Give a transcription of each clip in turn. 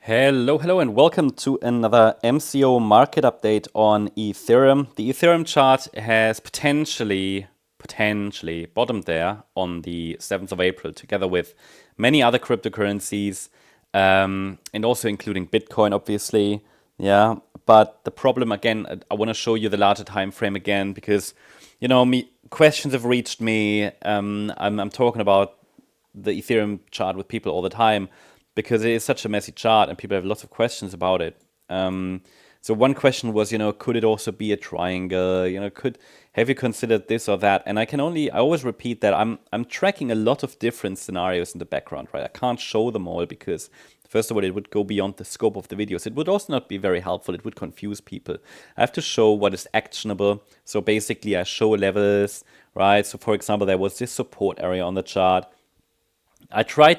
Hello, and welcome to another MCO market update on Ethereum. The Ethereum chart has potentially bottomed there on the 7th of April, together with many other cryptocurrencies, and also including Bitcoin, obviously. Yeah, but the problem again, I want to show you the larger time frame again because, questions have reached me. I'm talking about the Ethereum chart with people all the time because it is such a messy chart and people have lots of questions about it. So one question was, could it also be a triangle? Have you considered this or that? And I always repeat that I'm tracking a lot of different scenarios in the background, right? I can't show them all because first of all, it would go beyond the scope of the videos. It would also not be very helpful. It would confuse people. I have to show what is actionable. So basically I show levels, right? So for example, there was this support area on the chart. I try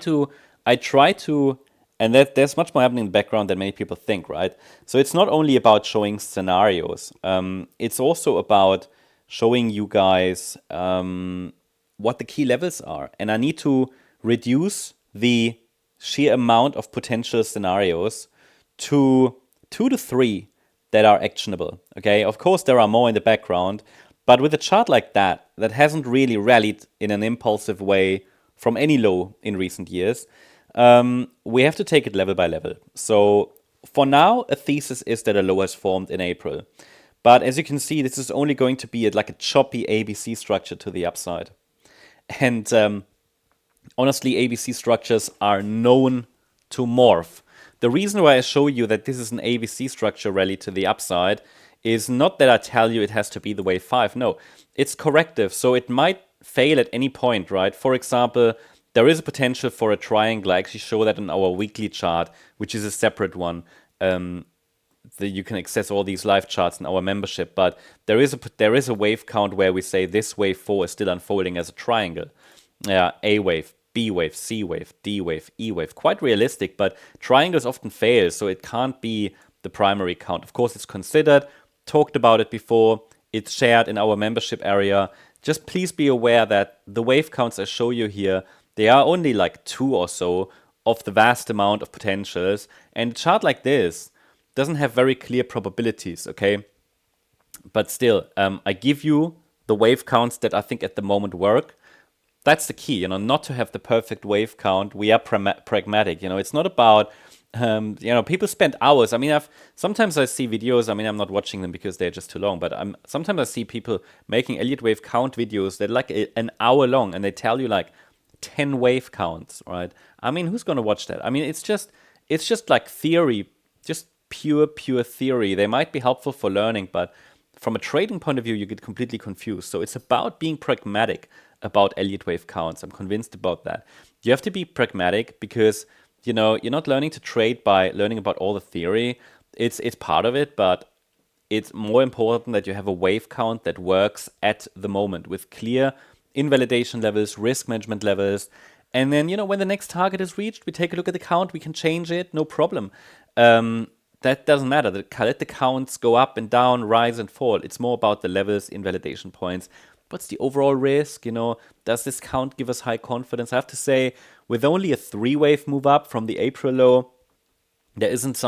to, and there's much more happening in the background than many people think, right? So it's not only about showing scenarios. It's also about showing you guys what the key levels are. And I need to reduce the sheer amount of potential scenarios to 2 to 3 that are actionable. Okay, of course there are more in the background, but with a chart like that hasn't really rallied in an impulsive way from any low in recent years, we have to take it level by level. So for now, a thesis is that a low has formed in April. But as you can see, this is only going to be like a choppy ABC structure to the upside. And honestly, ABC structures are known to morph. The reason why I show you that this is an ABC structure rally to the upside is not that I tell you it has to be the wave 5. No, it's corrective. So it might fail at any point, right? For example, there is a potential for a triangle. I actually show that in our weekly chart, which is a separate one. You can access all these live charts in our membership, but there is a wave count where we say this wave 4 is still unfolding as a triangle. A wave, B wave, C wave, D wave, E wave. Quite realistic, but triangles often fail, so it can't be the primary count. Of course, it's considered, talked about it before, it's shared in our membership area. Just please be aware that the wave counts I show you here, they are only like 2 or so of the vast amount of potentials. And a chart like this doesn't have very clear probabilities, okay? But still, I give you the wave counts that I think at the moment work. That's the key, not to have the perfect wave count. We are pragmatic, it's not about, people spend hours. I mean, sometimes I see videos, I'm not watching them because they're just too long, but sometimes I see people making Elliott wave count videos that are like an hour long and they tell you like 10 wave counts, right? I mean, who's going to watch that? I mean, it's just like theory, just pure theory. They might be helpful for learning, but from a trading point of view, you get completely confused. So it's about being pragmatic about Elliott wave counts. I'm convinced about that. You have to be pragmatic because, you're not learning to trade by learning about all the theory. It's part of it, but it's more important that you have a wave count that works at the moment with clear invalidation levels, risk management levels. And then, when the next target is reached, we take a look at the count, we can change it, no problem. That doesn't matter. Let the counts go up and down, rise and fall. It's more about the levels, invalidation points. What's the overall risk? Does this count give us high confidence? I have to say, with only a 3-wave move up from the April low, there isn't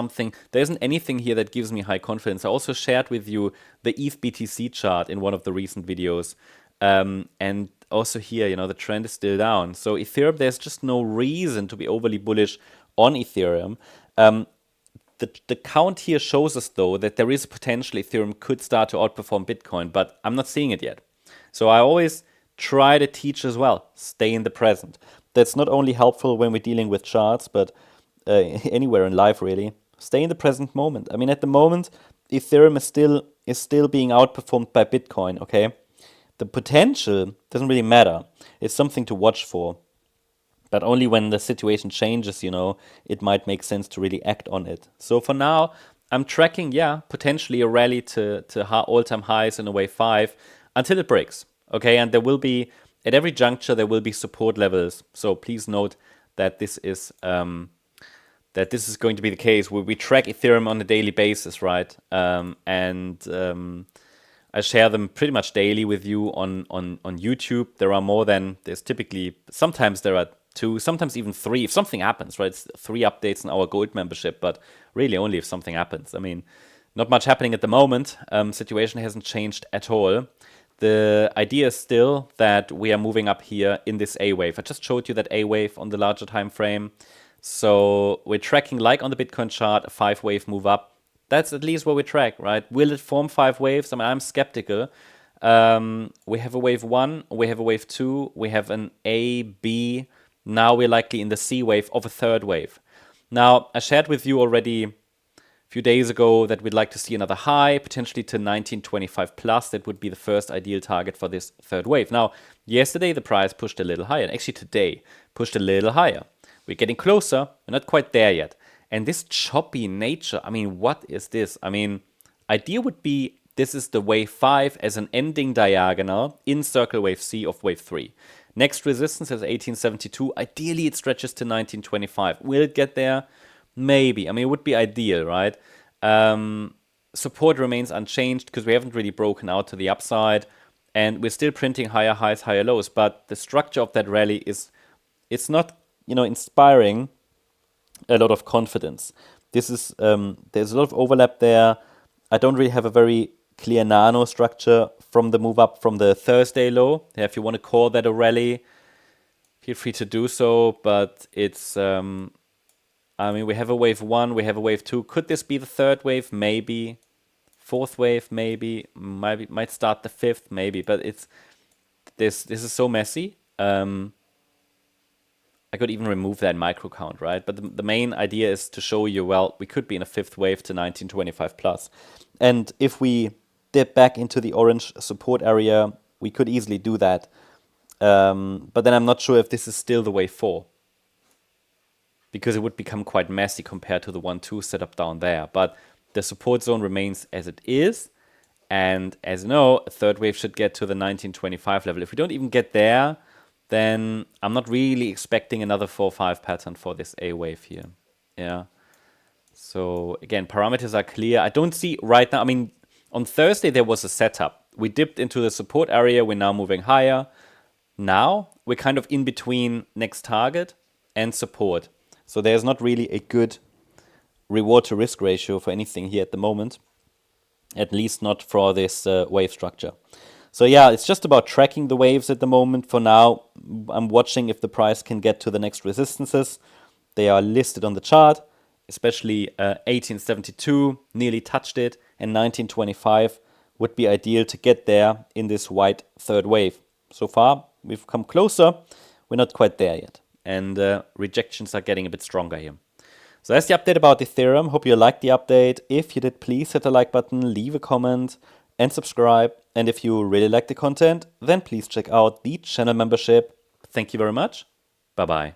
anything here that gives me high confidence. I also shared with you the ETH BTC chart in one of the recent videos. And also here, the trend is still down. So Ethereum, there's just no reason to be overly bullish on Ethereum. The count here shows us, though, that there is potential Ethereum could start to outperform Bitcoin, but I'm not seeing it yet. So I always try to teach as well, stay in the present. That's not only helpful when we're dealing with charts, but anywhere in life, really. Stay in the present moment. I mean, at the moment, Ethereum is still being outperformed by Bitcoin, okay? The potential doesn't really matter. It's something to watch for. But only when the situation changes, it might make sense to really act on it. So for now, I'm tracking, potentially a rally to all-time highs in a wave 5 until it breaks. Okay, and there will be, at every juncture, there will be support levels. So please note that this is going to be the case. We track Ethereum on a daily basis, right? I share them pretty much daily with you on YouTube. Sometimes there are 2, sometimes even 3, if something happens, right? It's 3 updates in our gold membership, but really only if something happens. I mean, not much happening at the moment. Situation hasn't changed at all. The idea is still that we are moving up here in this A wave. I just showed you that A wave on the larger time frame. So we're tracking, like on the Bitcoin chart, a 5-wave move up. That's at least what we track, right? Will it form 5 waves? I mean, I'm skeptical. We have a wave 1, we have a wave 2, we have an A, B. Now we're likely in the C wave of a 3rd wave. Now, I shared with you already a few days ago that we'd like to see another high, potentially to 1925 plus. That would be the first ideal target for this 3rd wave. Now, yesterday the price pushed a little higher, and actually today pushed a little higher. We're getting closer, we're not quite there yet. And this choppy nature, I mean, what is this? I mean, idea would be this is the wave 5 as an ending diagonal in circle wave C of wave 3. Next resistance is 1872. Ideally, it stretches to 1925. Will it get there? Maybe. I mean, it would be ideal, right? Support remains unchanged because we haven't really broken out to the upside. And we're still printing higher highs, higher lows. But the structure of that rally it's not, inspiring a lot of confidence. This is there's a lot of overlap there. I don't really have a very clear nano structure from the move up from the Thursday low. Yeah, if you want to call that a rally, feel free to do so. But it's, I mean, we have a wave 1, we have a wave 2. Could this be the 3rd wave? Maybe. 4th wave? Maybe. Might start the 5th? Maybe. But it's this is so messy. I could even remove that micro count, right? But the main idea is to show you, well, we could be in a 5th wave to 1925 plus. And if we dip back into the orange support area, we could easily do that. But then I'm not sure if this is still the wave 4. Because it would become quite messy compared to the 1-2 setup down there. But the support zone remains as it is. And as you know, a 3rd wave should get to the 1925 level. If we don't even get there, then I'm not really expecting another 4-5 pattern for this A wave here. Yeah. So again, parameters are clear. I don't see right now, I mean, on Thursday there was a setup. We dipped into the support area. We're now moving higher. Now we're kind of in between next target and support. So there's not really a good reward to risk ratio for anything here at the moment. At least not for this wave structure. So yeah, it's just about tracking the waves at the moment. For now, I'm watching if the price can get to the next resistances. They are listed on the chart, especially 1872, nearly touched it, and 1925 would be ideal to get there in this white 3rd wave. So far, we've come closer. We're not quite there yet. And rejections are getting a bit stronger here. So that's the update about Ethereum. Hope you liked the update. If you did, please hit the like button, leave a comment, and subscribe. And if you really like the content, then please check out the channel membership. Thank you very much. Bye-bye.